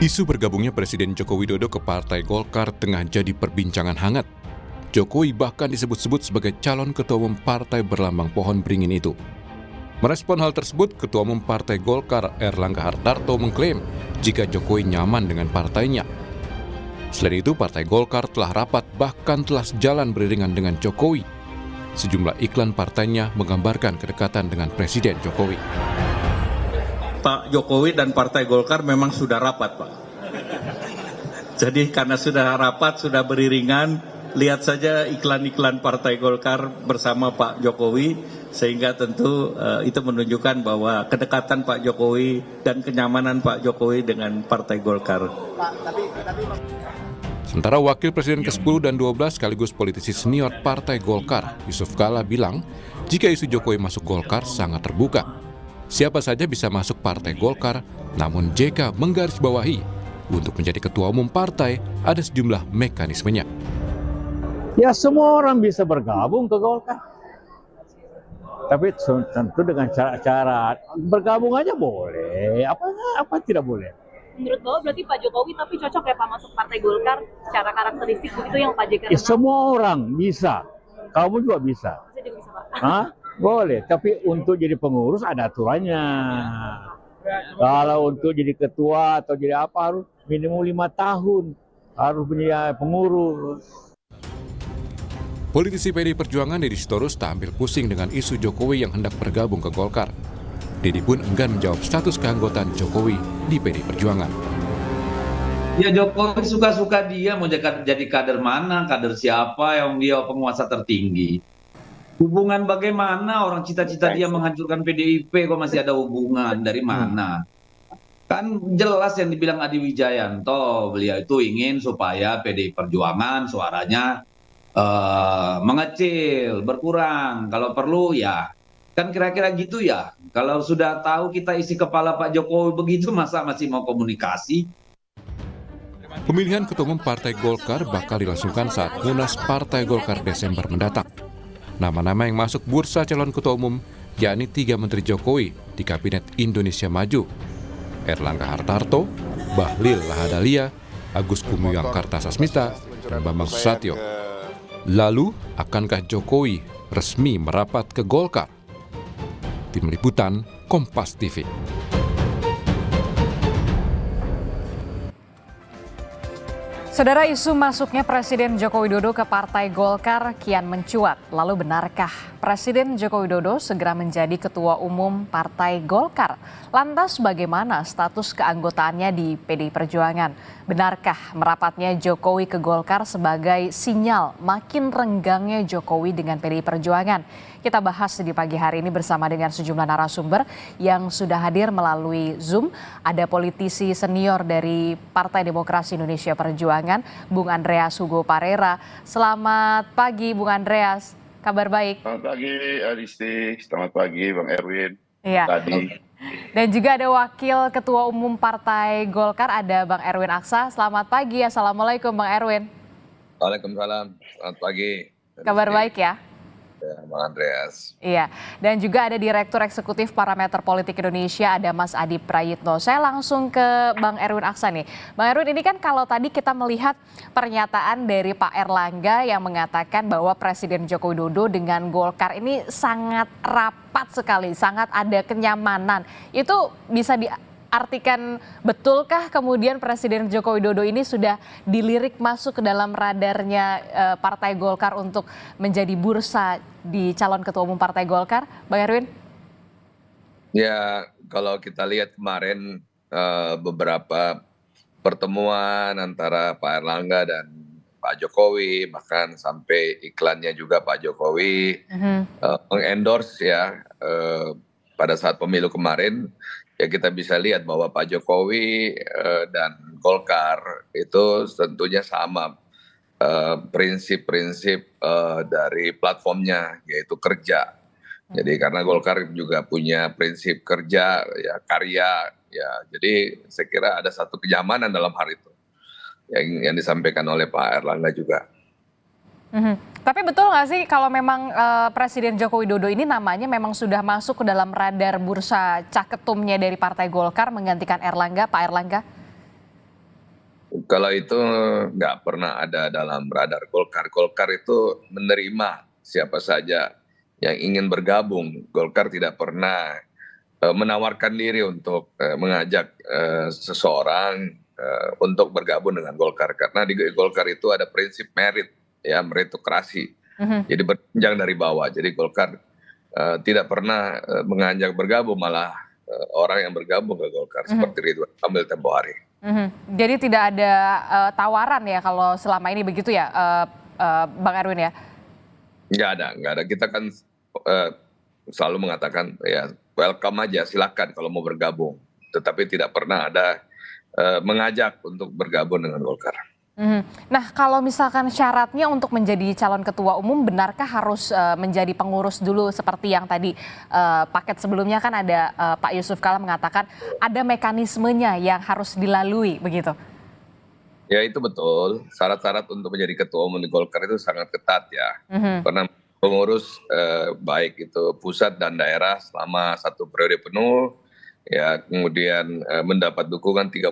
Isu bergabungnya Presiden Joko Widodo ke Partai Golkar tengah jadi perbincangan hangat. Jokowi bahkan disebut-sebut sebagai calon ketua umum partai berlambang pohon beringin itu. Merespon hal tersebut, Ketua Umum Partai Golkar Erlangga Hartarto mengklaim jika Jokowi nyaman dengan partainya. Selain itu, Partai Golkar telah rapat bahkan telah sejalan beriringan dengan Jokowi. Sejumlah iklan partainya menggambarkan kedekatan dengan Presiden Jokowi. Pak Jokowi dan Partai Golkar memang sudah rapat, Pak. Jadi karena sudah rapat, sudah beriringan, lihat saja iklan-iklan Partai Golkar bersama Pak Jokowi, sehingga tentu itu menunjukkan bahwa kedekatan Pak Jokowi dan kenyamanan Pak Jokowi dengan Partai Golkar. Sementara Wakil Presiden ke-10 dan 12 sekaligus politisi senior Partai Golkar, Yusuf Kala bilang, jika isu Jokowi masuk Golkar sangat terbuka. Siapa saja bisa masuk Partai Golkar, namun JK menggarisbawahi untuk menjadi ketua umum partai ada sejumlah mekanismenya. Ya semua orang bisa bergabung ke Golkar. Tapi tentu dengan cara-cara bergabung aja boleh, apa tidak boleh. Menurut Bapak berarti Pak Jokowi tapi cocok ya Pak masuk Partai Golkar secara karakteristik begitu yang Pak JK? Ya, semua orang bisa, kamu juga bisa. Saya juga bisa Pak. Hah? Boleh, tapi untuk jadi pengurus ada aturannya. Kalau untuk jadi ketua atau jadi apa harus minimum 5 tahun, harus menjadi pengurus. Politisi PDI Perjuangan Deddy Sitorus tak ambil pusing dengan isu Jokowi yang hendak bergabung ke Golkar. Deddy pun enggan menjawab status keanggotaan Jokowi di PDI Perjuangan. Ya Jokowi suka-suka dia mau jadi kader mana, kader siapa yang dia penguasa tertinggi. Hubungan bagaimana orang cita-cita dia menghancurkan PDIP kok masih ada hubungan, dari mana? Kan jelas yang dibilang Adi Wijayanto, beliau itu ingin supaya PDI Perjuangan suaranya mengecil, berkurang. Kalau perlu ya, kan kira-kira gitu ya. Kalau sudah tahu kita isi kepala Pak Jokowi begitu, masa masih mau komunikasi? Pemilihan Ketua Umum Partai Golkar bakal dilangsungkan saat Munas Partai Golkar Desember mendatang. Nama-nama yang masuk bursa calon ketua umum yakni 3 Menteri Jokowi di Kabinet Indonesia Maju. Erlangga Hartarto, Bahlil Lahadalia, Agus Gumiwang Kartasasmita, dan Bambang Susatyo. Lalu, akankah Jokowi resmi merapat ke Golkar? Tim Liputan, Kompas TV. Saudara, isu masuknya Presiden Joko Widodo ke Partai Golkar kian mencuat. Lalu benarkah Presiden Joko Widodo segera menjadi Ketua Umum Partai Golkar? Lantas bagaimana status keanggotaannya di PDI Perjuangan? Benarkah merapatnya Jokowi ke Golkar sebagai sinyal makin renggangnya Jokowi dengan PDI Perjuangan? Kita bahas di pagi hari ini bersama dengan sejumlah narasumber yang sudah hadir melalui Zoom. Ada politisi senior dari Partai Demokrasi Indonesia Perjuangan, Bung Andreas Hugo Parera. Selamat pagi Bung Andreas, kabar baik? Selamat pagi Adisti, selamat pagi Bang Erwin. Iya. Tadi. Dan juga ada Wakil Ketua Umum Partai Golkar, ada Bang Erwin Aksa. Selamat pagi, Assalamualaikum Bang Erwin. Waalaikumsalam, selamat pagi. Kabar baik ya? Ya, Bang Andreas. Iya, dan juga ada Direktur Eksekutif Parameter Politik Indonesia, ada Mas Adi Prayitno. Saya langsung ke Bang Erwin Aksa nih. Bang Erwin, ini kan kalau tadi kita melihat pernyataan dari Pak Erlangga yang mengatakan bahwa Presiden Joko Widodo dengan Golkar ini sangat rapat sekali, sangat ada kenyamanan. Itu bisa diartikan betulkah kemudian Presiden Joko Widodo ini sudah dilirik masuk ke dalam radarnya Partai Golkar untuk menjadi bursa di calon ketua umum Partai Golkar, Bang Erwin? Ya, kalau kita lihat kemarin beberapa pertemuan antara Pak Erlangga dan Pak Jokowi, bahkan sampai iklannya juga Pak Jokowi mengendorse ya pada saat pemilu kemarin, ya kita bisa lihat bahwa Pak Jokowi dan Golkar itu tentunya sama prinsip-prinsip dari platformnya, yaitu kerja. Jadi karena Golkar juga punya prinsip kerja, ya karya, ya jadi saya kira ada satu kenyamanan dalam hal itu yang disampaikan oleh Pak Erlangga juga. Tapi betul nggak sih kalau memang Presiden Joko Widodo ini namanya memang sudah masuk ke dalam radar bursa caketumnya dari Partai Golkar menggantikan Erlangga, Pak Erlangga? Kalau itu nggak pernah ada dalam radar Golkar. Golkar itu menerima siapa saja yang ingin bergabung. Golkar tidak pernah menawarkan diri untuk mengajak seseorang untuk bergabung dengan Golkar. Karena di Golkar itu ada prinsip merit, ya, meritokrasi. Jadi berjenjang dari bawah. Jadi Golkar tidak pernah mengajak bergabung, malah orang yang bergabung ke Golkar seperti Ridwan Kamil tempo hari. Jadi tidak ada tawaran ya kalau selama ini begitu ya, Bang Erwin ya? Nggak ada. Kita kan selalu mengatakan ya welcome aja, silakan kalau mau bergabung. Tetapi tidak pernah ada mengajak untuk bergabung dengan Golkar. Nah, kalau misalkan syaratnya untuk menjadi calon ketua umum, benarkah harus menjadi pengurus dulu seperti yang tadi paket sebelumnya kan ada Pak Yusuf Kala mengatakan ada mekanismenya yang harus dilalui begitu? Ya itu betul, syarat-syarat untuk menjadi ketua umum di Golkar itu sangat ketat ya. Karena pengurus baik itu pusat dan daerah selama 1 periode penuh, ya kemudian mendapat dukungan 30%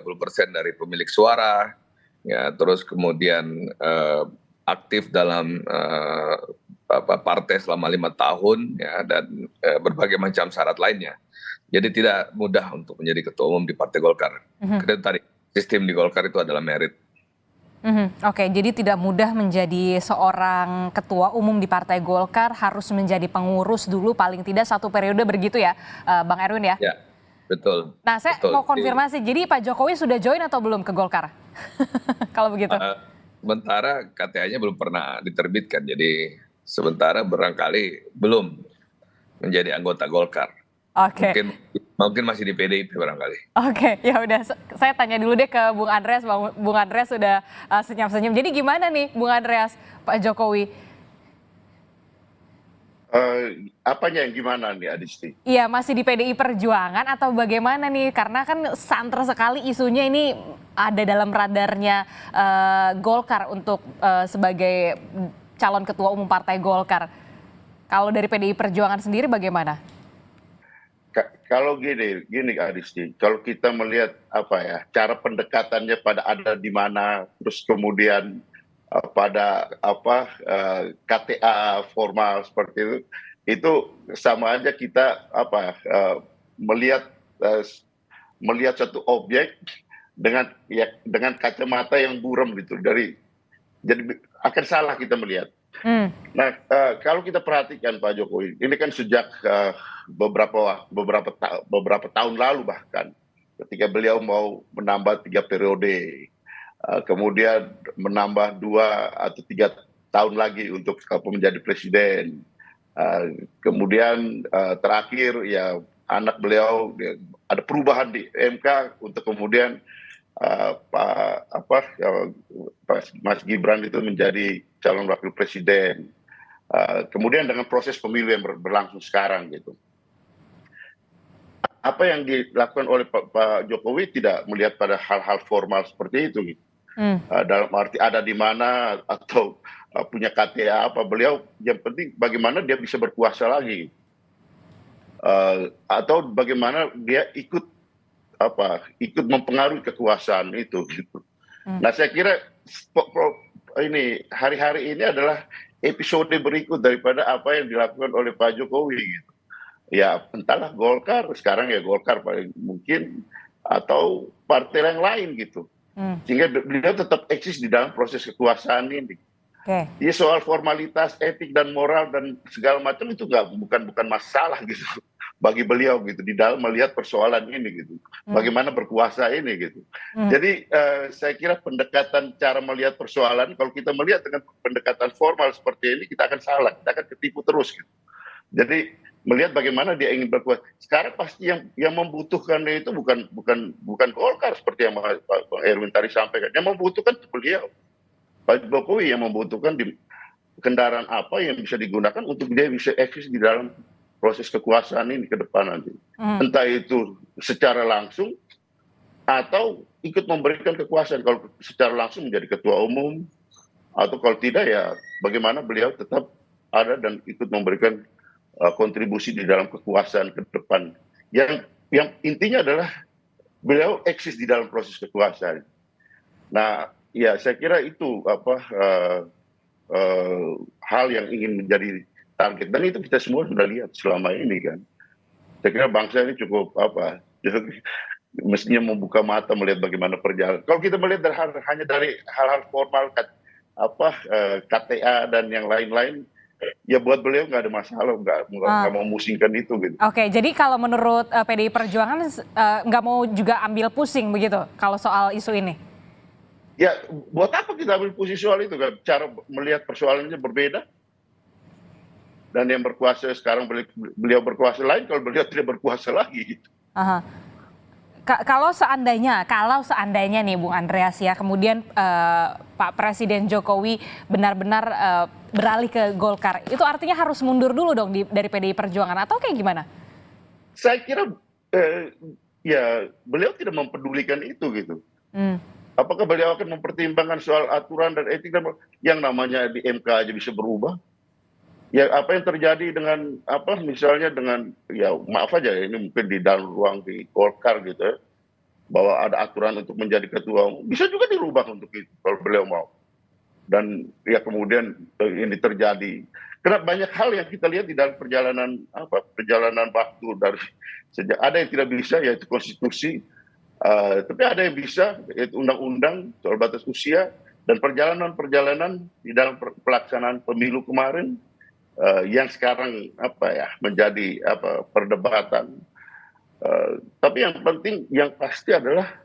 dari pemilik suara, ya terus kemudian aktif dalam partai selama 5 tahun, ya dan berbagai macam syarat lainnya. Jadi tidak mudah untuk menjadi ketua umum di Partai Golkar. Karena tadi sistem di Golkar itu adalah merit. Oke, jadi tidak mudah menjadi seorang ketua umum di Partai Golkar, harus menjadi pengurus dulu paling tidak 1 periode begitu ya, Bang Erwin ya? Ya, betul. Nah, saya mau konfirmasi, jadi Pak Jokowi sudah join atau belum ke Golkar? Kalau begitu. Sementara KTA-nya belum pernah diterbitkan, jadi sementara barangkali belum menjadi anggota Golkar. Oke. Mungkin masih di PDIP barangkali. Oke, ya udah. Saya tanya dulu deh ke Bung Andreas. Bung Andreas sudah senyum-senyum. Jadi gimana nih, Bung Andreas, Pak Jokowi? Apanya yang gimana nih, Adisti? Iya, masih di PDI Perjuangan atau bagaimana nih? Karena kan santer sekali isunya ini ada dalam radarnya Golkar untuk sebagai calon ketua umum Partai Golkar. Kalau dari PDI Perjuangan sendiri bagaimana? Kalau gini Adisti, kalau kita melihat cara pendekatannya pada ada di mana, terus kemudian pada KTA formal seperti itu sama aja kita melihat satu objek dengan kacamata yang buram gitu, jadi akan salah kita melihat. Nah, kalau kita perhatikan Pak Jokowi, ini kan sejak beberapa tahun lalu bahkan, ketika beliau mau menambah 3 periode, kemudian menambah 2 atau 3 tahun lagi untuk menjadi presiden, kemudian terakhir ya anak beliau ada perubahan di MK untuk kemudian Mas Gibran itu menjadi calon wakil presiden. Kemudian dengan proses pemilu yang berlangsung sekarang gitu. Apa yang dilakukan oleh Pak Jokowi tidak melihat pada hal-hal formal seperti itu. Gitu. Dalam arti ada di mana atau punya KTA apa, beliau yang penting bagaimana dia bisa berkuasa lagi. Atau bagaimana dia ikut mempengaruhi kekuasaan itu gitu. Nah, saya kira ini hari-hari ini adalah episode berikut daripada apa yang dilakukan oleh Pak Jokowi gitu. Ya entahlah Golkar, sekarang ya Golkar paling mungkin, atau partai yang lain gitu. Sehingga beliau tetap eksis di dalam proses kekuasaan ini. Jadi soal formalitas, etik dan moral dan segala macam itu bukan masalah gitu bagi beliau gitu di dalam melihat persoalan ini gitu. Bagaimana berkuasa ini gitu. Jadi saya kira pendekatan cara melihat persoalan, kalau kita melihat dengan pendekatan formal seperti ini, kita akan salah, kita akan ketipu terus gitu. Jadi melihat bagaimana dia ingin berkuasa. Sekarang pasti yang membutuhkannya itu bukan Golkar seperti yang Bang Erwin tadi sampaikan. Yang membutuhkan beliau. Pak Jokowi yang membutuhkan kendaraan apa yang bisa digunakan untuk dia bisa eksis di dalam proses kekuasaan ini ke depan nanti. Entah itu secara langsung atau ikut memberikan kekuasaan. Kalau secara langsung menjadi ketua umum, atau kalau tidak ya bagaimana beliau tetap ada dan ikut memberikan kontribusi di dalam kekuasaan ke depan. Yang intinya adalah beliau eksis di dalam proses kekuasaan. Nah, ya saya kira itu hal yang ingin menjadi target, dan itu kita semua sudah lihat selama ini kan. Saya kira bangsa ini cukup mestinya membuka mata melihat bagaimana perjalanan. Kalau kita melihat hanya dari hal-hal formal KTA dan yang lain-lain, ya buat beliau nggak ada masalah, nggak mau musingkan itu gitu. Oke, jadi kalau menurut PDI Perjuangan nggak mau juga ambil pusing begitu kalau soal isu ini? Ya, buat apa kita ambil posisi soal itu kan? Cara melihat persoalannya berbeda. Dan yang berkuasa sekarang beliau berkuasa lain, kalau beliau tidak berkuasa lagi gitu. Aha. Kalau seandainya nih Bung Andreas ya, kemudian Pak Presiden Jokowi benar-benar beralih ke Golkar, itu artinya harus mundur dulu dong dari PDI Perjuangan atau kayak gimana? Saya kira ya beliau tidak mempedulikan itu gitu. Apakah beliau akan mempertimbangkan soal aturan dan etik yang namanya di MK aja bisa berubah? Ya apa yang terjadi dengan misalnya dengan, ya maaf aja ya, ini mungkin di dalam ruang di Golkar gitu ya, bahwa ada aturan untuk menjadi ketua umum, bisa juga dirubah untuk itu kalau beliau mau. Dan ya kemudian ini terjadi. Karena banyak hal yang kita lihat di dalam perjalanan waktu dari sejak ada yang tidak bisa yaitu konstitusi, tapi ada yang bisa yaitu undang-undang soal batas usia dan perjalanan di dalam pelaksanaan pemilu kemarin. Yang sekarang menjadi perdebatan. Tapi yang penting, yang pasti adalah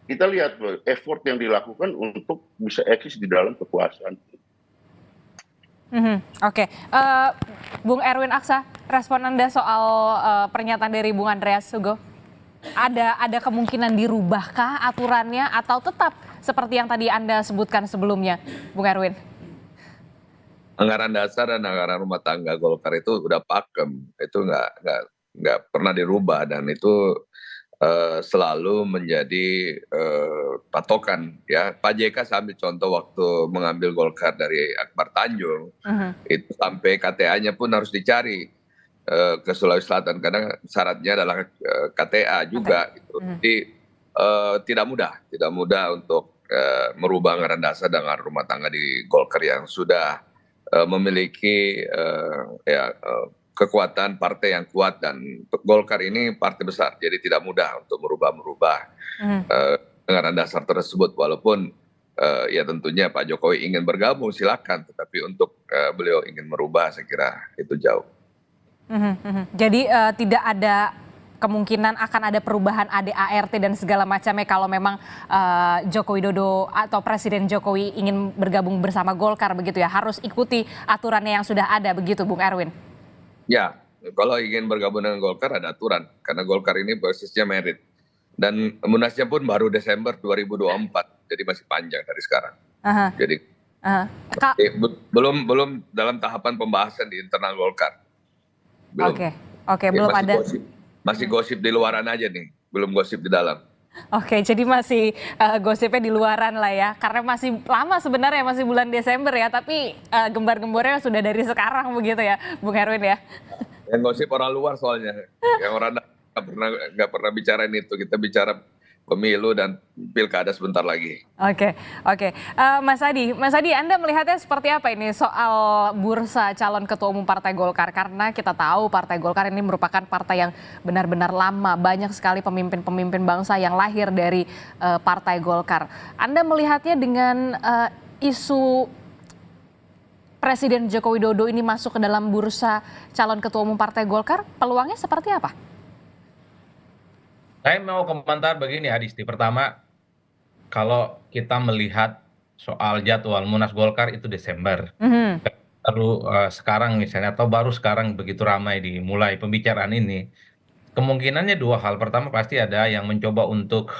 kita lihat effort yang dilakukan untuk bisa eksis di dalam kekuasaan. Oke. Bung Erwin Aksa, respon Anda soal pernyataan dari Bung Andreas Hugo? Ada kemungkinan dirubahkah aturannya atau tetap seperti yang tadi Anda sebutkan sebelumnya, Bung Erwin? Anggaran dasar dan anggaran rumah tangga Golkar itu udah pakem, itu nggak pernah dirubah, dan itu selalu menjadi patokan ya. Pak JK saya ambil contoh waktu mengambil Golkar dari Akbar Tanjung, itu sampai KTA-nya pun harus dicari ke Sulawesi Selatan karena syaratnya adalah KTA juga. Gitu. Jadi tidak mudah untuk merubah anggaran dasar dan anggaran rumah tangga di Golkar yang sudah memiliki kekuatan partai yang kuat, dan Golkar ini partai besar, jadi tidak mudah untuk merubah anggaran dasar tersebut. Walaupun ya tentunya Pak Jokowi ingin bergabung silakan, tetapi untuk beliau ingin merubah saya kira itu jauh. Jadi tidak ada kemungkinan akan ada perubahan ADART dan segala macamnya kalau memang Joko Widodo atau Presiden Jokowi ingin bergabung bersama Golkar begitu ya, harus ikuti aturannya yang sudah ada begitu Bung Erwin? Ya, kalau ingin bergabung dengan Golkar ada aturan, karena Golkar ini basisnya merit. Dan munasnya pun baru Desember 2024, jadi masih panjang dari sekarang. Jadi belum dalam tahapan pembahasan di internal Golkar. Oke, belum ada. Masih gosip di luaran aja nih, belum gosip di dalam. Oke, jadi masih gosipnya di luaran lah ya, karena masih lama sebenarnya, masih bulan Desember ya, tapi gembar-gembornya sudah dari sekarang begitu ya, Bung Erwin ya. Yang gosip orang luar soalnya, yang orang nggak pernah bicarain itu, kita bicara pemilu dan pilkada sebentar lagi. Oke. Mas Adi, Anda melihatnya seperti apa ini soal bursa calon ketua umum Partai Golkar? Karena kita tahu Partai Golkar ini merupakan partai yang benar-benar lama, banyak sekali pemimpin-pemimpin bangsa yang lahir dari Partai Golkar. Anda melihatnya dengan isu Presiden Joko Widodo ini masuk ke dalam bursa calon ketua umum Partai Golkar, peluangnya seperti apa? Saya mau komentar begini Adisti. Pertama, kalau kita melihat soal jadwal Munas Golkar itu Desember. Baru sekarang misalnya, atau baru sekarang begitu ramai dimulai pembicaraan ini. Kemungkinannya dua hal. Pertama pasti ada yang mencoba untuk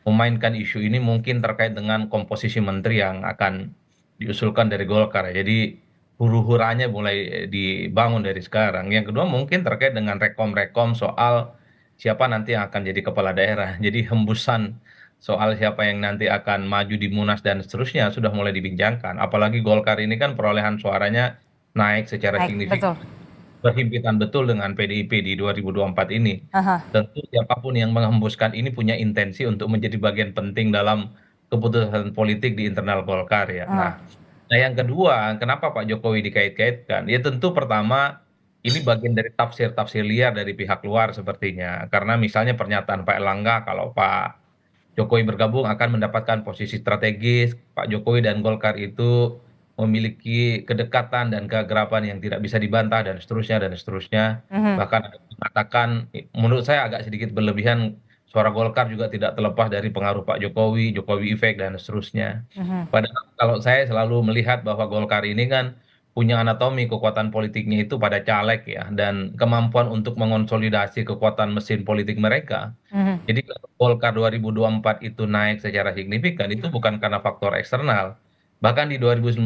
memainkan isu ini mungkin terkait dengan komposisi menteri yang akan diusulkan dari Golkar. Jadi huru-huranya mulai dibangun dari sekarang. Yang kedua mungkin terkait dengan rekom-rekom soal siapa nanti yang akan jadi kepala daerah. Jadi hembusan soal siapa yang nanti akan maju di Munas dan seterusnya sudah mulai dibincangkan. Apalagi Golkar ini kan perolehan suaranya naik secara signifikan. berhimpitan betul dengan PDIP di 2024 ini. Aha. Tentu siapapun yang menghembuskan ini punya intensi untuk menjadi bagian penting dalam keputusan politik di internal Golkar ya. Nah, yang kedua, kenapa Pak Jokowi dikait-kaitkan? Ya tentu pertama ini bagian dari tafsir-tafsir liar dari pihak luar sepertinya. Karena misalnya pernyataan Pak Erlangga kalau Pak Jokowi bergabung akan mendapatkan posisi strategis, Pak Jokowi dan Golkar itu memiliki kedekatan dan keakraban yang tidak bisa dibantah dan seterusnya dan seterusnya. Bahkan ada yang mengatakan, menurut saya agak sedikit berlebihan, suara Golkar juga tidak terlepas dari pengaruh Pak Jokowi, Jokowi efek dan seterusnya. Padahal kalau saya selalu melihat bahwa Golkar ini kan punya anatomi kekuatan politiknya itu pada caleg ya, dan kemampuan untuk mengonsolidasi kekuatan mesin politik mereka. Jadi kalau Golkar 2024 itu naik secara signifikan itu bukan karena faktor eksternal. Bahkan di 2019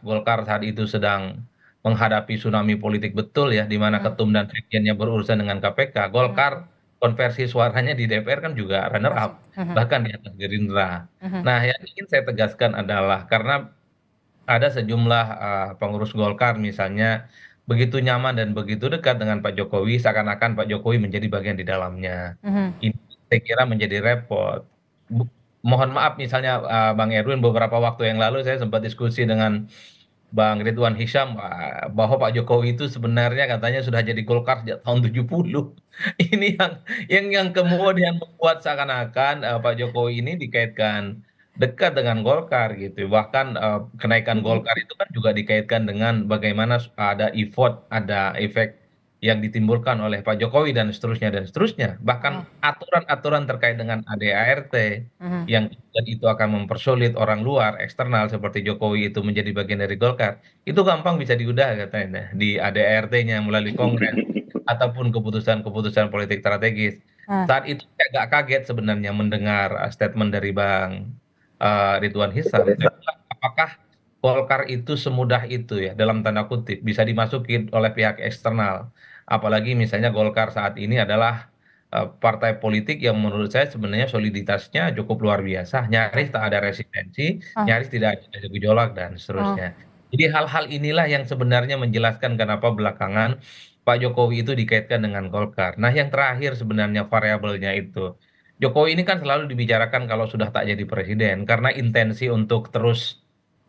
Golkar saat itu sedang menghadapi tsunami politik betul ya, di mana ketum dan sekjennya berurusan dengan KPK. Golkar konversi suaranya di DPR kan juga runner up, bahkan di atas Gerindra. Nah, yang ingin saya tegaskan adalah karena ada sejumlah pengurus Golkar misalnya begitu nyaman dan begitu dekat dengan Pak Jokowi, seakan-akan Pak Jokowi menjadi bagian di dalamnya. Ini saya kira menjadi repot. Mohon maaf misalnya Bang Erwin, beberapa waktu yang lalu saya sempat diskusi dengan Bang Ridwan Hisham bahwa Pak Jokowi itu sebenarnya katanya sudah jadi Golkar sejak tahun 70. Ini yang kemudian membuat seakan-akan Pak Jokowi ini dikaitkan dekat dengan Golkar gitu. Bahkan kenaikan Golkar itu kan juga dikaitkan dengan bagaimana ada effort, ada efek yang ditimbulkan oleh Pak Jokowi dan seterusnya dan seterusnya. Bahkan aturan-aturan terkait dengan ADART yang dan itu akan mempersulit orang luar eksternal seperti Jokowi itu menjadi bagian dari Golkar. Itu gampang bisa diudah katanya di ADART-nya melalui kongres ataupun keputusan-keputusan politik strategis. Saat itu saya agak kaget sebenarnya mendengar statement dari Bang Ridwan Hisam. Apakah Golkar itu semudah itu ya dalam tanda kutip bisa dimasukin oleh pihak eksternal? Apalagi misalnya Golkar saat ini adalah partai politik yang menurut saya sebenarnya soliditasnya cukup luar biasa, nyaris tak ada resistensi, nyaris tidak ada gejolak dan seterusnya. Jadi hal-hal inilah yang sebenarnya menjelaskan kenapa belakangan Pak Jokowi itu dikaitkan dengan Golkar. Nah, yang terakhir sebenarnya variabelnya itu Jokowi ini kan selalu dibicarakan kalau sudah tak jadi presiden karena intensi untuk terus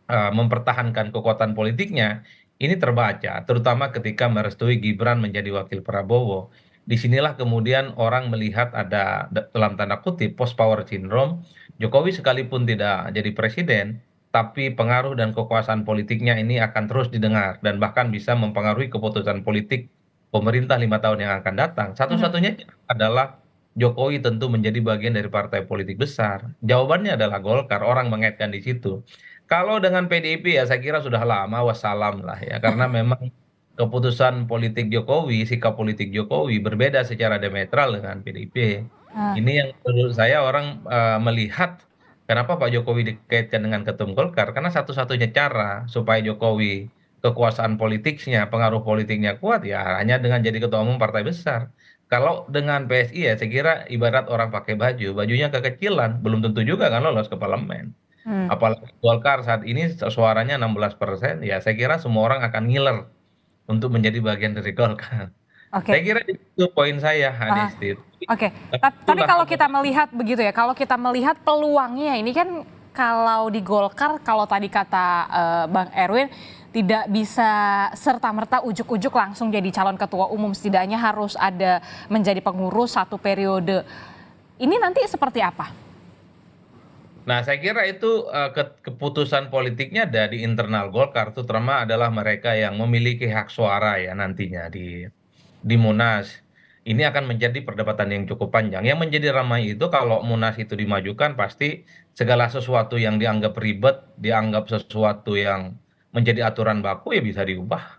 mempertahankan kekuatan politiknya ini terbaca, terutama ketika merestui Gibran menjadi wakil Prabowo. Disinilah kemudian orang melihat ada dalam tanda kutip post power syndrome. Jokowi sekalipun tidak jadi presiden, tapi pengaruh dan kekuasaan politiknya ini akan terus didengar dan bahkan bisa mempengaruhi keputusan politik pemerintah 5 tahun yang akan datang. Satu-satunya adalah Jokowi tentu menjadi bagian dari partai politik besar. Jawabannya adalah Golkar, orang mengaitkan di situ. Kalau dengan PDIP ya saya kira sudah lama wassalam lah ya, karena memang keputusan politik Jokowi, sikap politik Jokowi berbeda secara diametral dengan PDIP. Ini yang menurut saya orang melihat kenapa Pak Jokowi dikaitkan dengan ketum Golkar, karena satu-satunya cara supaya Jokowi kekuasaan politiknya, pengaruh politiknya kuat ya hanya dengan jadi ketua umum partai besar. Kalau dengan PSI ya saya kira ibarat orang pakai baju, bajunya kekecilan, belum tentu juga kan lolos ke parlemen. Apalagi Golkar saat ini suaranya 16%, ya saya kira semua orang akan ngiler untuk menjadi bagian dari Golkar. Saya kira itu poin saya, Adisti. Tapi kalau kita melihat begitu ya, kalau kita melihat peluangnya ini kan kalau di Golkar, kalau tadi kata Bang Erwin, tidak bisa serta-merta ujuk-ujuk langsung jadi calon ketua umum, setidaknya harus ada menjadi pengurus 1 periode. Ini nanti seperti apa? Nah, saya kira itu keputusan politiknya ada di internal Golkar, terutama adalah mereka yang memiliki hak suara ya nantinya di Munas. Ini akan menjadi perdebatan yang cukup panjang. Yang menjadi ramai itu kalau Munas itu dimajukan pasti segala sesuatu yang dianggap ribet, dianggap sesuatu yang menjadi aturan baku ya bisa diubah.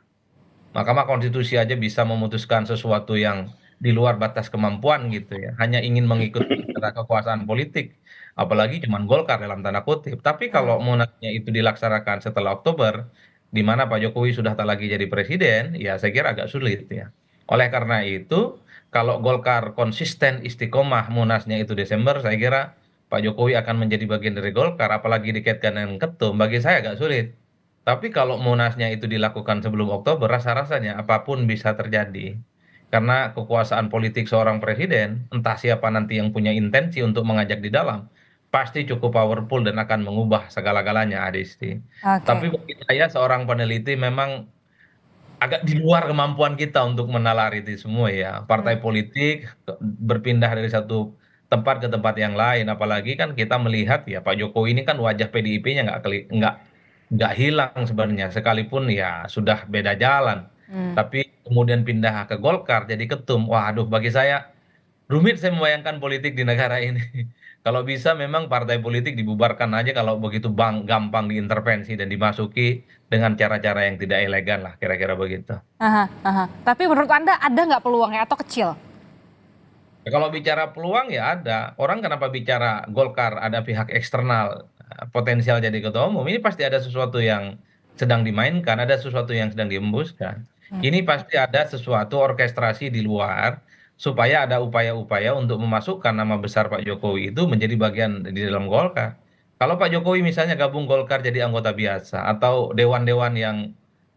Mahkamah Konstitusi aja bisa memutuskan sesuatu yang di luar batas kemampuan gitu ya. Hanya ingin mengikuti kekuasaan politik. Apalagi cuman Golkar dalam tanda kutip. Tapi kalau Munasnya itu dilaksanakan setelah Oktober, di mana Pak Jokowi sudah tak lagi jadi presiden, ya saya kira agak sulit ya. Oleh karena itu, kalau Golkar konsisten istiqomah Munasnya itu Desember, saya kira Pak Jokowi akan menjadi bagian dari Golkar, apalagi dikaitkan dengan ketum, bagi saya agak sulit. Tapi kalau Munasnya itu dilakukan sebelum Oktober, rasa-rasanya apapun bisa terjadi. Karena kekuasaan politik seorang presiden, entah siapa nanti yang punya intensi untuk mengajak di dalam, pasti cukup powerful dan akan mengubah segala-galanya, Adisti. Oke. Tapi bagi saya seorang peneliti memang agak di luar kemampuan kita untuk menalar itu semua ya. Partai politik berpindah dari satu tempat ke tempat yang lain, apalagi kan kita melihat ya Pak Jokowi ini kan wajah PDIP-nya nggak hilang sebenarnya, sekalipun ya sudah beda jalan. Tapi kemudian pindah ke Golkar jadi ketum. Waduh, bagi saya rumit saya membayangkan politik di negara ini. Kalau bisa memang partai politik dibubarkan aja kalau begitu gampang diintervensi dan dimasuki dengan cara-cara yang tidak elegan lah, kira-kira begitu. Aha, aha. Tapi menurut Anda ada nggak peluangnya atau kecil? Ya, kalau bicara peluang ya ada. Orang kenapa bicara Golkar ada pihak eksternal potensial jadi ketua umum, ini pasti ada sesuatu yang sedang dimainkan, ada sesuatu yang sedang diembuskan. Ini pasti ada sesuatu orkestrasi di luar supaya ada upaya-upaya untuk memasukkan nama besar Pak Jokowi itu menjadi bagian di dalam Golkar. Kalau Pak Jokowi misalnya gabung Golkar jadi anggota biasa atau dewan-dewan yang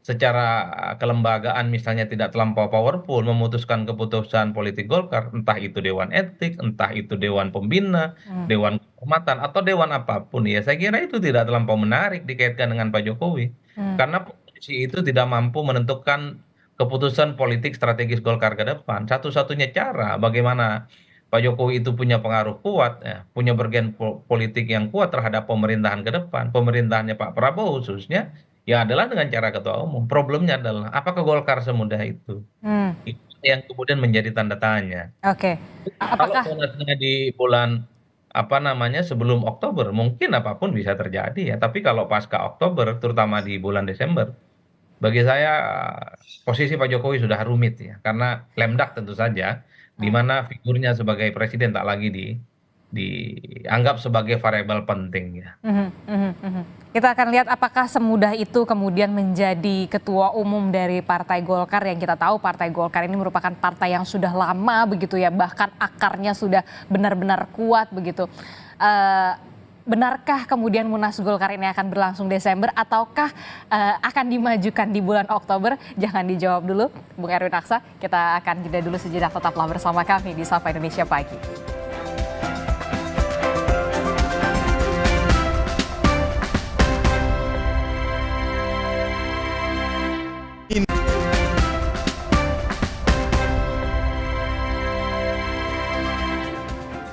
secara kelembagaan misalnya tidak terlampau powerful memutuskan keputusan politik Golkar, entah itu dewan etik, entah itu dewan pembina, dewan kehormatan atau dewan apapun ya, saya kira itu tidak terlampau menarik dikaitkan dengan Pak Jokowi. Karena posisi itu tidak mampu menentukan keputusan politik strategis Golkar ke depan. Satu-satunya cara bagaimana Pak Jokowi itu punya pengaruh kuat, ya, punya bergen politik yang kuat terhadap pemerintahan ke depan, pemerintahannya Pak Prabowo khususnya, ya adalah dengan cara ketua umum. Problemnya adalah apakah Golkar semudah itu? Hmm, Itu yang kemudian menjadi tanda tanya. Oke. Kalau Apakah Munasnya di bulan apa namanya sebelum Oktober, mungkin apapun bisa terjadi ya. Tapi kalau pasca Oktober, terutama di bulan Desember, bagi saya posisi Pak Jokowi sudah rumit ya, karena lemdak tentu saja, di mana figurnya sebagai presiden tak lagi dianggap sebagai variabel penting ya. Mhm, mhm, mhm. Kita akan lihat apakah semudah itu kemudian menjadi ketua umum dari Partai Golkar, yang kita tahu Partai Golkar ini merupakan partai yang sudah lama begitu ya, bahkan akarnya sudah benar-benar kuat begitu. Eh, Benarkah kemudian Munas Golkar ini akan berlangsung Desember ataukah akan dimajukan di bulan Oktober? Jangan dijawab dulu, Bung Erwin Aksa. Kita akan jeda dulu sejenak, tetaplah bersama kami di Sapa Indonesia Pagi.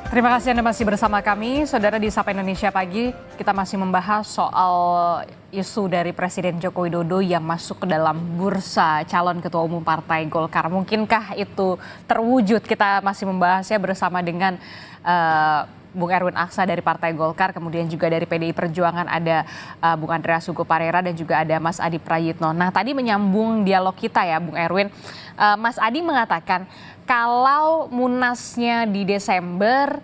Terima kasih Anda masih bersama kami, Saudara di Sapa Indonesia Pagi. Kita masih membahas soal isu dari Presiden Joko Widodo yang masuk ke dalam bursa calon ketua umum Partai Golkar. Mungkinkah itu terwujud? Kita masih membahasnya bersama dengan Bung Erwin Aksa dari Partai Golkar, kemudian juga dari PDI Perjuangan ada Bung Andreas Hugo Parera dan juga ada Mas Adi Prayitno. Nah, tadi menyambung dialog kita ya Bung Erwin, Mas Adi mengatakan kalau Munasnya di Desember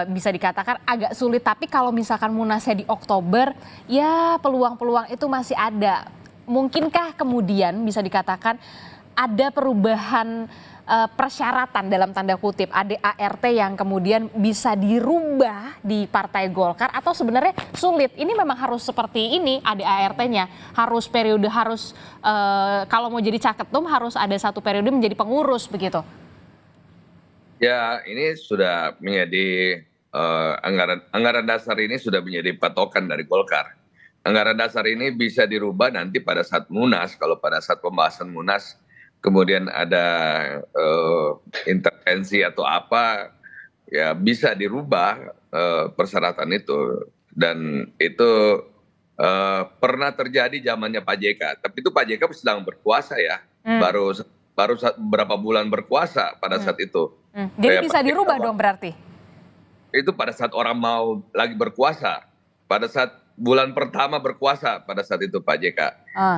bisa dikatakan agak sulit, tapi kalau misalkan Munasnya di Oktober ya peluang-peluang itu masih ada. Mungkinkah kemudian bisa dikatakan ada perubahan persyaratan dalam tanda kutip ADART yang kemudian bisa dirubah di Partai Golkar, atau sebenarnya sulit? Ini memang harus seperti ini ADART-nya, harus periode, harus kalau mau jadi caketum harus ada satu periode menjadi pengurus begitu. Ya, ini sudah menjadi anggaran dasar ini sudah menjadi patokan dari Golkar. Anggaran dasar ini bisa dirubah nanti pada saat Munas, kalau pada saat pembahasan Munas kemudian ada intervensi atau apa, ya bisa dirubah persyaratan itu. Dan itu pernah terjadi zamannya Pak JK, tapi itu Pak JK sedang berkuasa ya, baru beberapa bulan berkuasa pada saat itu. Jadi bisa dirubah dong berarti? Itu pada saat orang mau lagi berkuasa, pada saat bulan pertama berkuasa pada saat itu Pak JK.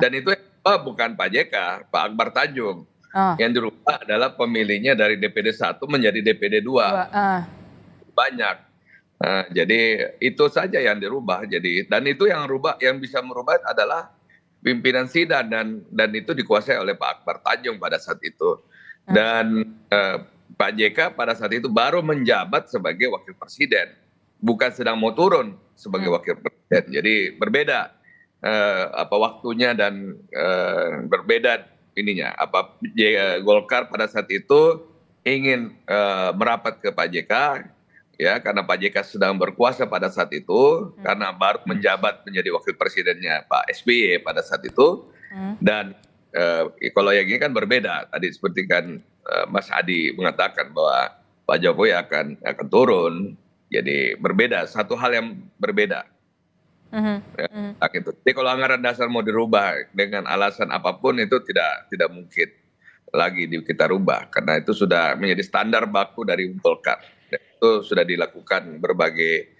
Dan itu bukan Pak JK, Pak Akbar Tanjung. Yang dirubah adalah pemilihnya dari DPD 1 menjadi DPD 2. Banyak. Nah, jadi itu saja yang dirubah. Dan itu yang bisa merubah adalah pimpinan sidang, dan itu dikuasai oleh Pak Akbar Tanjung pada saat itu. Dan Pak JK pada saat itu baru menjabat sebagai wakil presiden, bukan sedang mau turun sebagai wakil presiden. Jadi berbeda. waktunya dan berbeda ininya. Golkar pada saat itu ingin merapat ke Pak JK, ya, karena Pak JK sedang berkuasa pada saat itu, karena baru menjabat menjadi wakil presidennya Pak SBY pada saat itu. Dan kalau yang ini kan berbeda. Tadi seperti kan Mas Adi mengatakan bahwa Pak Jokowi akan turun. Jadi berbeda, satu hal yang berbeda. Gitu. Jadi kalau anggaran dasar mau dirubah dengan alasan apapun itu tidak mungkin lagi kita rubah, karena itu sudah menjadi standar baku dari Golkar. Dan itu sudah dilakukan berbagai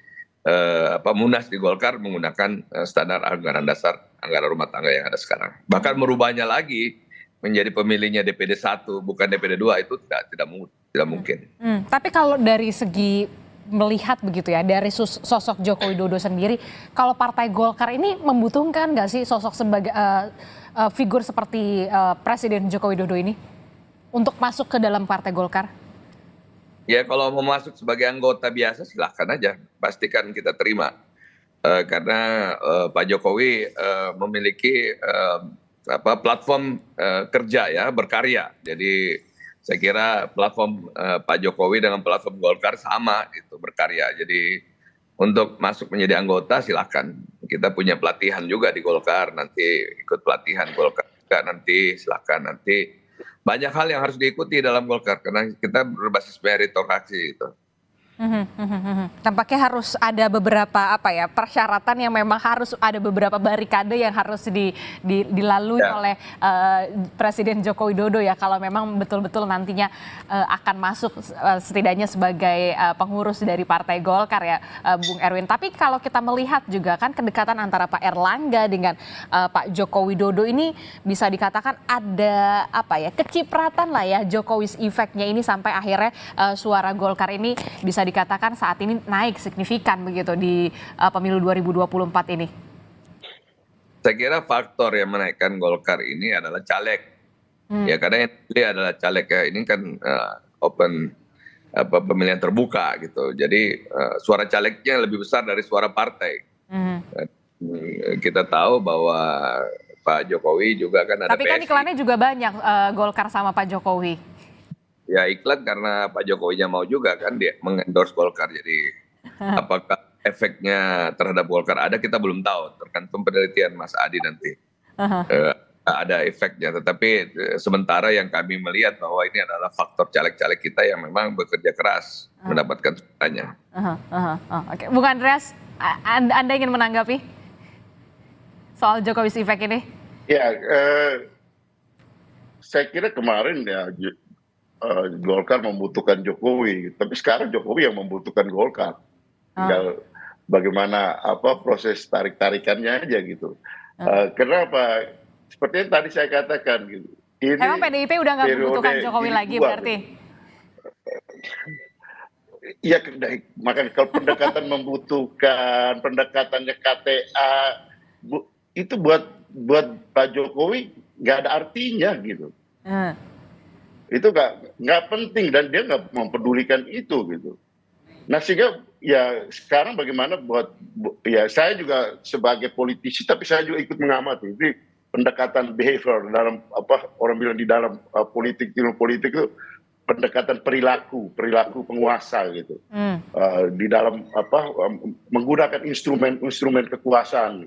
munas di Golkar menggunakan standar anggaran dasar, anggaran rumah tangga yang ada sekarang. Bahkan merubahnya lagi menjadi pemilihnya DPD 1 bukan DPD 2 itu tidak mungkin. Tapi kalau dari segi melihat begitu ya, dari sosok Joko Widodo sendiri, kalau Partai Golkar ini membutuhkan nggak sih sosok sebagai figur seperti Presiden Joko Widodo ini untuk masuk ke dalam Partai Golkar? Ya kalau mau masuk sebagai anggota biasa silahkan aja, pastikan kita terima. Karena Pak Jokowi memiliki platform kerja ya, berkarya. Jadi saya kira platform Pak Jokowi dengan platform Golkar sama gitu, berkarya. Jadi untuk masuk menjadi anggota silahkan. Kita punya pelatihan juga di Golkar, nanti ikut pelatihan Golkar juga nanti silahkan. Nanti banyak hal yang harus diikuti dalam Golkar karena kita berbasis meritokrasi gitu. Tampaknya harus ada beberapa persyaratan yang memang harus ada beberapa barikade yang harus dilalui oleh Presiden Joko Widodo ya, kalau memang betul-betul nantinya akan masuk setidaknya sebagai pengurus dari Partai Golkar ya, Bung Erwin. Tapi kalau kita melihat juga kan kedekatan antara Pak Erlangga dengan Pak Joko Widodo ini bisa dikatakan ada kecipratan lah ya, Jokowi's effect-nya ini sampai akhirnya suara Golkar ini bisa dikatakan saat ini naik signifikan begitu di pemilu 2024 ini. Saya kira faktor yang menaikkan Golkar ini adalah caleg. Ya karena ini adalah caleg ya, ini kan open pemilihan terbuka gitu. Jadi suara calegnya lebih besar dari suara partai. Kita tahu bahwa Pak Jokowi juga kan ada Tapi kan iklannya juga banyak Golkar sama Pak Jokowi. Ya iklan karena Pak Jokowinya mau juga kan dia mengendorse Golkar. Jadi apakah efeknya terhadap Golkar ada kita belum tahu, tergantung penelitian Mas Adi nanti. Ada efeknya, tetapi sementara yang kami melihat bahwa ini adalah faktor caleg-caleg kita yang memang bekerja keras mendapatkan suaranya. Oke, Bung Andreas, Anda ingin menanggapi soal Jokowi's effect ini? Ya, saya kira kemarin ya Golkar membutuhkan Jokowi, tapi sekarang Jokowi yang membutuhkan Golkar. Tinggal bagaimana proses tarik-tarikannya aja gitu. Kenapa? Seperti yang tadi saya katakan gitu. Emang PDIP udah nggak membutuhkan Jokowi lagi berarti? Iya, makanya kalau pendekatan membutuhkan, pendekatannya KTA, itu buat Pak Jokowi nggak ada artinya gitu. Itu nggak penting dan dia nggak mempedulikan itu gitu. Nah sehingga ya sekarang bagaimana ya saya juga sebagai politisi tapi saya juga ikut mengamati ini pendekatan behavior dalam orang bilang di dalam ilmu politik itu pendekatan perilaku penguasa gitu. Di dalam menggunakan instrumen kekuasaan.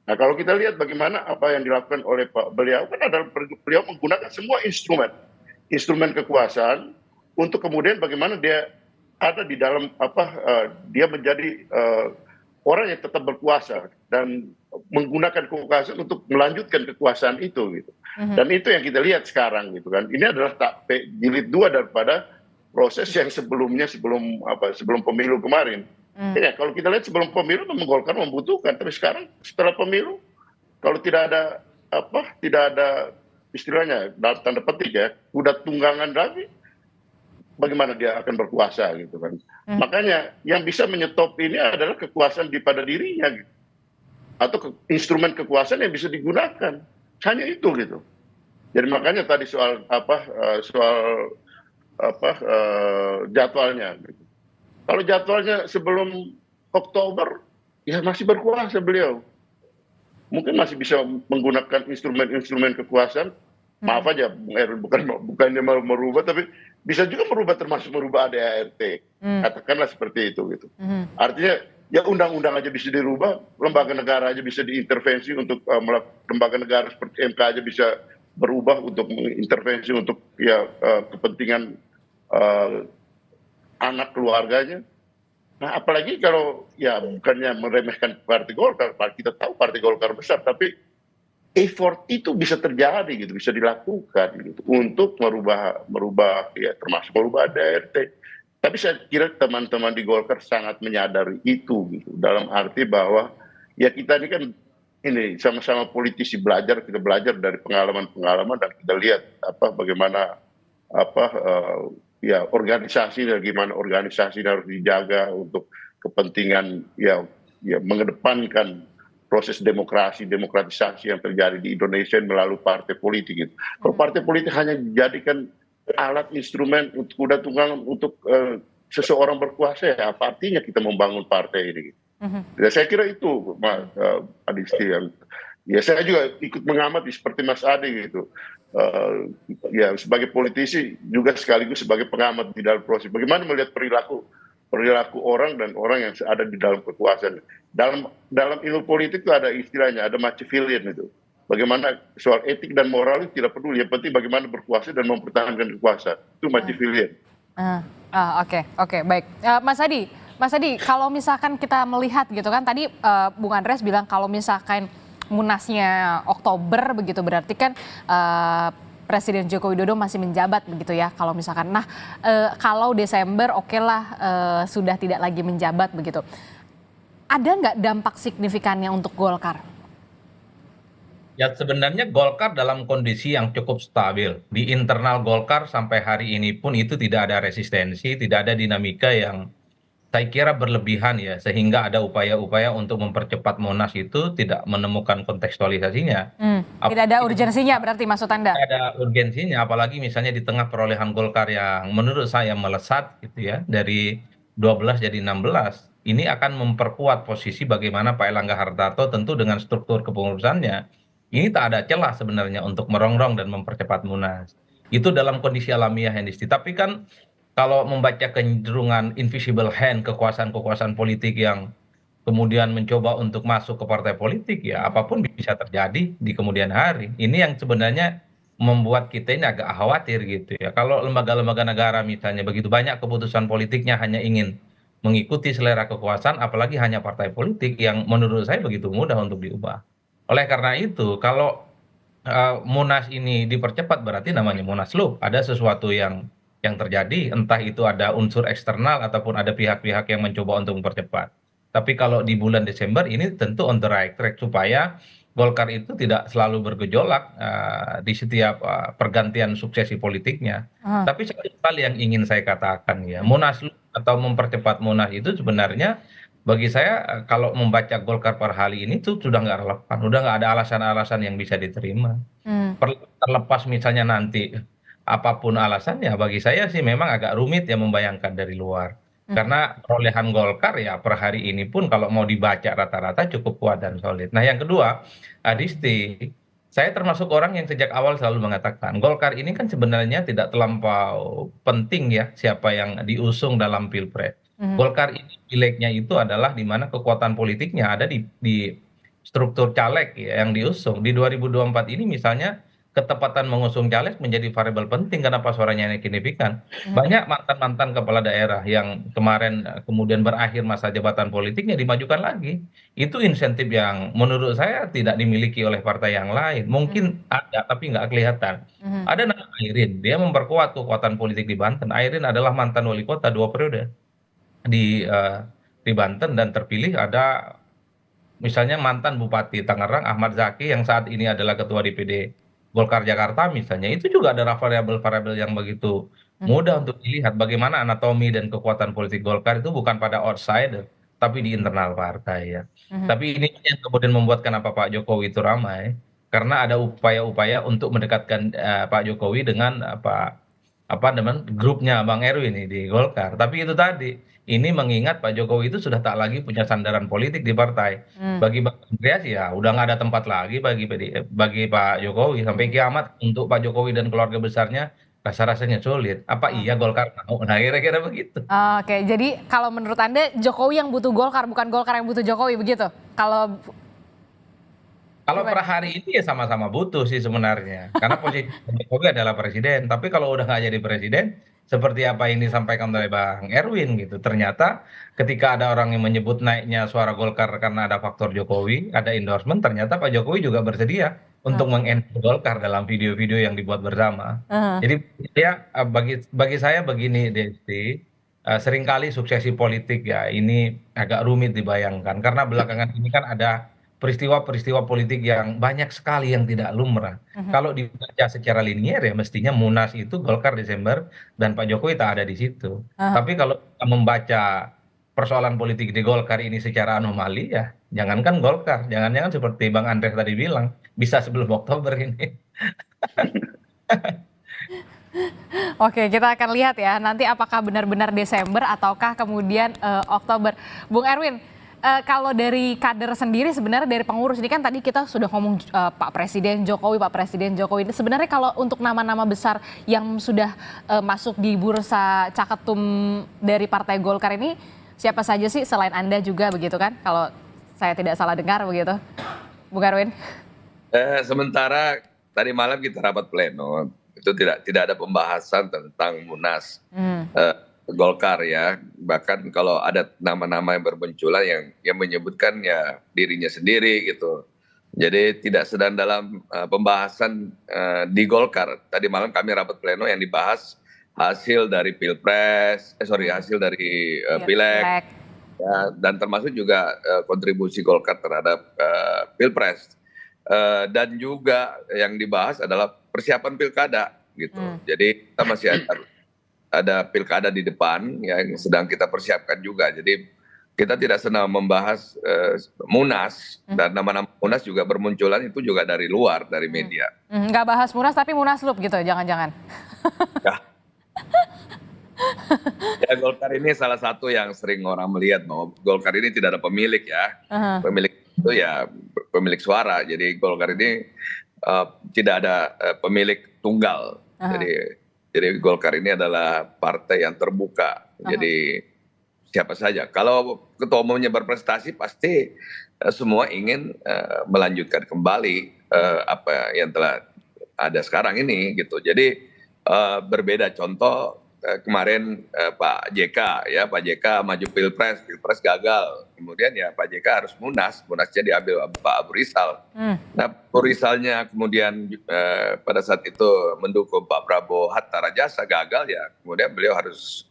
Nah kalau kita lihat bagaimana apa yang dilakukan oleh beliau kan adalah beliau menggunakan semua instrumen kekuasaan untuk kemudian bagaimana dia ada di dalam dia menjadi orang yang tetap berkuasa dan menggunakan kekuasaan untuk melanjutkan kekuasaan itu gitu. Dan itu yang kita lihat sekarang gitu kan. Ini adalah jilid 2 daripada proses yang sebelum pemilu kemarin. Ya kalau kita lihat sebelum pemilu memang Golkar membutuhkan, tapi sekarang setelah pemilu kalau tidak ada istilahnya dalam tanda petik ya, udah tunggangan lagi, bagaimana dia akan berkuasa gitu kan. Makanya yang bisa menyetop ini adalah kekuasaan pada dirinya gitu. Atau instrumen kekuasaan yang bisa digunakan. Hanya itu gitu. Jadi makanya tadi soal jadwalnya gitu. Kalau jadwalnya sebelum Oktober ya masih berkuasa beliau. mungkin masih bisa menggunakan instrumen-instrumen kekuasaan. Maaf aja, Bung Erwin, bukannya mau merubah, tapi bisa juga merubah, termasuk merubah ADART. Katakanlah seperti itu gitu. Artinya ya undang-undang aja bisa dirubah, lembaga negara aja bisa diintervensi untuk lembaga negara seperti MK aja bisa berubah untuk mengintervensi untuk ya kepentingan anak keluarganya. Nah, apalagi kalau ya bukannya meremehkan Partai Golkar, kita tahu Partai Golkar besar, tapi effort itu bisa terjadi gitu, bisa dilakukan gitu untuk merubah ya termasuk merubah ADART. Tapi saya kira teman-teman di Golkar sangat menyadari itu gitu, dalam arti bahwa ya kita ini kan ini sama-sama politisi kita belajar dari pengalaman-pengalaman dan kita lihat bagaimana ya organisasi dan gimana organisasi harus dijaga untuk kepentingan ya mengedepankan proses demokratisasi yang terjadi di Indonesia melalui partai politik gitu. Kalau partai politik hanya dijadikan alat instrumen untuk kuda tunggang untuk seseorang berkuasa, ya apa artinya kita membangun partai ini gitu. Ya, saya kira itu Mas Adisti, ya saya juga ikut mengamati seperti Mas Adi gitu. Ya sebagai politisi juga sekaligus sebagai pengamat di dalam proses bagaimana melihat perilaku orang dan orang yang ada di dalam kekuasaan. Dalam ilmu politik itu ada istilahnya, ada Machiavellian itu. Bagaimana soal etik dan moral itu tidak peduli, yang penting bagaimana berkuasa dan mempertahankan kekuasaan. Itu Machiavellian. Oke, baik. Mas Adi, kalau misalkan kita melihat gitu kan tadi Bung Andreas bilang kalau misalkan Munasnya Oktober begitu berarti kan Presiden Joko Widodo masih menjabat begitu ya kalau misalkan. Nah, kalau Desember oke lah sudah tidak lagi menjabat begitu. Ada nggak dampak signifikannya untuk Golkar? Ya sebenarnya Golkar dalam kondisi yang cukup stabil. Di internal Golkar sampai hari ini pun itu tidak ada resistensi, tidak ada dinamika yang saya kira berlebihan ya, sehingga ada upaya-upaya untuk mempercepat Monas itu tidak menemukan kontekstualisasinya. Tidak ada urgensinya berarti maksud Anda? Tidak ada urgensinya, apalagi misalnya di tengah perolehan Golkar yang menurut saya melesat gitu ya, dari 12 jadi 16. Ini akan memperkuat posisi bagaimana Pak Erlangga Hartarto tentu dengan struktur kepengurusannya. Ini tak ada celah sebenarnya untuk merongrong dan mempercepat Munas. Itu dalam kondisi alamiah yang tapi kan kalau membaca kecenderungan invisible hand kekuasaan-kekuasaan politik yang kemudian mencoba untuk masuk ke partai politik, ya apapun bisa terjadi di kemudian hari. Ini yang sebenarnya membuat kita ini agak khawatir gitu ya. Kalau lembaga-lembaga negara misalnya begitu banyak keputusan politiknya hanya ingin mengikuti selera kekuasaan, apalagi hanya partai politik yang menurut saya begitu mudah untuk diubah. Oleh karena itu, kalau Munas ini dipercepat berarti namanya Munaslup. Ada sesuatu yang terjadi, entah itu ada unsur eksternal ataupun ada pihak-pihak yang mencoba untuk mempercepat. Tapi kalau di bulan Desember ini tentu on the right track supaya Golkar itu tidak selalu bergejolak di setiap pergantian suksesi politiknya. Tapi satu hal yang ingin saya katakan ya, Munaslup atau mempercepat Munas itu sebenarnya bagi saya kalau membaca Golkar per hari ini tuh sudah nggak relevan, udah nggak ada alasan-alasan yang bisa diterima. Terlepas misalnya nanti apapun alasannya, bagi saya sih memang agak rumit ya membayangkan dari luar. Karena perolehan Golkar ya per hari ini pun kalau mau dibaca rata-rata cukup kuat dan solid. Nah yang kedua, Adisti, saya termasuk orang yang sejak awal selalu mengatakan Golkar ini kan sebenarnya tidak terlampau penting ya siapa yang diusung dalam Pilpres. Golkar ini pileknya itu adalah di mana kekuatan politiknya ada di struktur caleg ya, yang diusung. Di 2024 ini misalnya ketepatan mengusung caleg menjadi variabel penting kenapa suaranya signifikan. Banyak mantan-mantan kepala daerah yang kemarin kemudian berakhir masa jabatan politiknya dimajukan lagi. Itu insentif yang menurut saya tidak dimiliki oleh partai yang lain. Mungkin ada tapi nggak kelihatan. Ada nama Airin, dia memperkuat kekuatan politik di Banten. Airin adalah mantan wali kota 2 periode di Banten dan terpilih ada misalnya mantan Bupati Tangerang Ahmad Zaki yang saat ini adalah ketua DPD Golkar Jakarta misalnya, itu juga ada variabel-variabel yang begitu mudah untuk dilihat bagaimana anatomi dan kekuatan politik Golkar itu bukan pada outsider, tapi di internal partai ya. Tapi ini yang kemudian membuat kenapa Pak Jokowi itu ramai, karena ada upaya-upaya untuk mendekatkan Pak Jokowi dengan apa namanya grupnya Bang Erwin nih di Golkar. Tapi itu tadi, ini mengingat Pak Jokowi itu sudah tak lagi punya sandaran politik di partai. Bagi Bang Andreas ya udah nggak ada tempat lagi bagi Pak Jokowi sampai kiamat untuk Pak Jokowi dan keluarga besarnya rasa-rasanya sulit. Apa iya Golkar mau? Nah kira-kira begitu. Oke, jadi kalau menurut Anda Jokowi yang butuh Golkar, bukan Golkar yang butuh Jokowi, begitu? Kalau per Gimana? hari ini ya sama-sama butuh sih sebenarnya. Karena posisi Jokowi adalah presiden. Tapi kalau udah nggak jadi presiden, seperti apa yang disampaikan oleh Bang Erwin gitu. Ternyata ketika ada orang yang menyebut naiknya suara Golkar karena ada faktor Jokowi, ada endorsement, ternyata Pak Jokowi juga bersedia untuk mengendorse Golkar dalam video-video yang dibuat bersama. Heeh. Jadi ya bagi saya begini Desti, seringkali suksesi politik ya ini agak rumit dibayangkan karena belakangan ini kan ada peristiwa-peristiwa politik yang banyak sekali yang tidak lumrah. Kalau dibaca secara linier ya mestinya Munas itu Golkar Desember dan Pak Jokowi tak ada di situ. Heeh. Tapi kalau kita membaca persoalan politik di Golkar ini secara anomali ya jangankan Golkar, jangan-jangan seperti Bang Andreas tadi bilang bisa sebelum Oktober ini. Oke, kita akan lihat ya nanti apakah benar-benar Desember ataukah kemudian Oktober. Bung Erwin, kalau dari kader sendiri sebenarnya dari pengurus ini kan tadi kita sudah ngomong Pak Presiden Jokowi. Sebenarnya kalau untuk nama-nama besar yang sudah masuk di bursa caketum dari Partai Golkar ini siapa saja sih selain Anda juga begitu kan? Kalau saya tidak salah dengar begitu, Bung Erwin. Sementara tadi malam kita rapat pleno, itu tidak ada pembahasan tentang Munas Golkar ya. Bahkan kalau ada nama-nama yang bermunculan yang menyebutkan ya dirinya sendiri gitu. Jadi tidak sedang dalam pembahasan di Golkar. Tadi malam kami rapat pleno yang dibahas hasil dari hasil dari Pileg ya, dan termasuk juga kontribusi Golkar terhadap Pilpres. Dan juga yang dibahas adalah persiapan pilkada gitu. Jadi kita masih ada pilkada di depan yang sedang kita persiapkan juga. Jadi kita tidak senang membahas Munas dan nama-nama Munas juga bermunculan itu juga dari luar, dari media. Nggak bahas Munas tapi Munaslup gitu, jangan-jangan. Ya Golkar ini salah satu yang sering orang melihat bahwa Golkar ini tidak ada pemilik ya. Pemilik itu ya pemilik suara. Jadi Golkar ini tidak ada pemilik tunggal. Jadi Golkar ini adalah partai yang terbuka. Jadi siapa saja. Kalau ketua umumnya berprestasi pasti semua ingin melanjutkan kembali apa yang telah ada sekarang ini gitu. Jadi berbeda contoh kemarin Pak JK maju Pilpres gagal. Kemudian ya Pak JK harus Munasnya diambil Pak Abu Rizal. Nah Abu Rizalnya kemudian pada saat itu mendukung Pak Prabowo Hatta Rajasa gagal ya. Kemudian beliau harus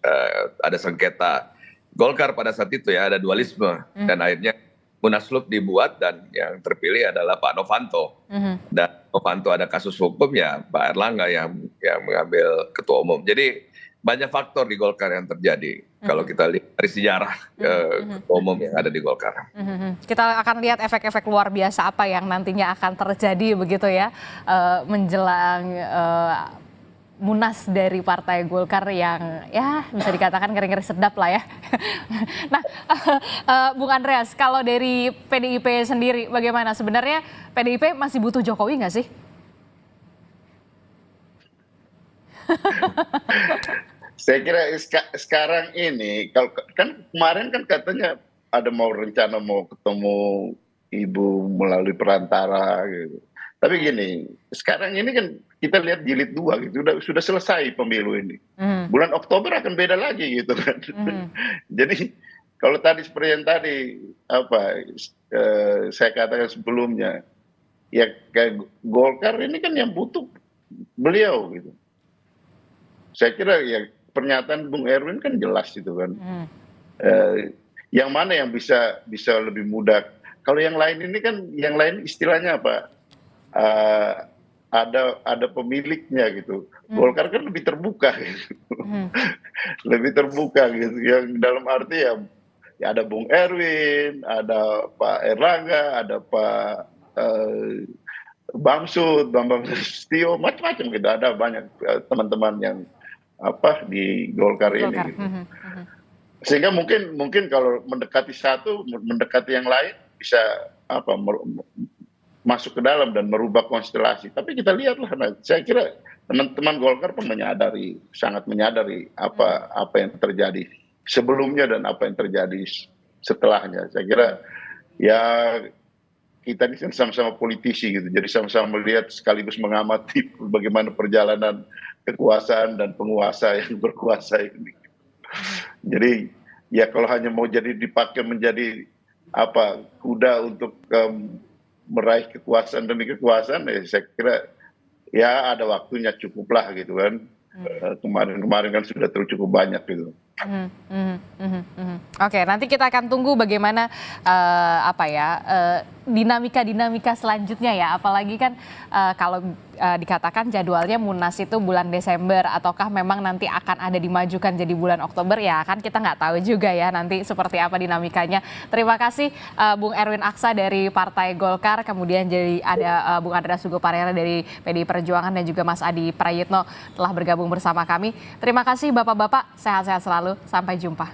ada sengketa Golkar pada saat itu ya, ada dualisme dan akhirnya Munaslup dibuat dan yang terpilih adalah Pak Novanto. Dan Novanto ada kasus hukum ya Pak Erlangga yang mengambil ketua umum. Jadi banyak faktor di Golkar yang terjadi kalau kita lihat dari sejarah ketua umum yang ada di Golkar. Kita akan lihat efek-efek luar biasa apa yang nantinya akan terjadi begitu ya menjelang Munas dari Partai Golkar yang ya bisa dikatakan ngeri-ngeri sedap lah ya. Nah, Bung Andreas, kalau dari PDIP sendiri bagaimana? Sebenarnya PDIP masih butuh Jokowi nggak sih? Saya kira sekarang ini, kalau kan kemarin kan katanya ada rencana mau ketemu ibu melalui perantara gitu. Tapi gini, sekarang ini kan kita lihat jilid 2 gitu, sudah selesai pemilu ini. Bulan Oktober akan beda lagi gitu kan. Jadi kalau tadi seperti yang tadi saya katakan sebelumnya, ya kayak Golkar ini kan yang butuh beliau gitu. Saya kira ya pernyataan Bung Erwin kan jelas gitu kan. Yang mana yang bisa lebih mudah. Kalau yang lain ini kan, yang lain istilahnya apa? Ada pemiliknya gitu. Golkar kan lebih terbuka gitu. Lebih terbuka gitu. Yang dalam arti ya ada Bung Erwin, ada Pak Erlangga, ada Pak Bamsud, Bambang Sustio, macam-macam gitu. Ada banyak teman-teman yang di Golkar ini. Golkar. Gitu. Sehingga mungkin kalau mendekati satu, mendekati yang lain bisa masuk ke dalam dan merubah konstelasi. Tapi kita lihatlah, saya kira teman-teman Golkar pun sangat menyadari apa yang terjadi sebelumnya dan apa yang terjadi setelahnya. Saya kira ya kita ini kan sama-sama politisi gitu, jadi sama-sama melihat sekaligus mengamati bagaimana perjalanan kekuasaan dan penguasa yang berkuasa ini. Jadi ya kalau hanya mau dipakai menjadi kuda untuk meraih kekuasaan demi kekuasaan, saya kira ya ada waktunya, cukuplah gitu kan. Kemarin kan sudah cukup banyak gitu. Oke, nanti kita akan tunggu bagaimana dinamika selanjutnya ya. Apalagi kan kalau dikatakan jadwalnya Munas itu bulan Desember, ataukah memang nanti akan ada dimajukan jadi bulan Oktober, ya kan kita nggak tahu juga ya nanti seperti apa dinamikanya. Terima kasih Bung Erwin Aksa dari Partai Golkar, kemudian jadi ada Bung Andreas Hugo Parera dari PDI Perjuangan, dan juga Mas Adi Prayitno telah bergabung bersama kami. Terima kasih Bapak-Bapak, sehat-sehat selalu, sampai jumpa.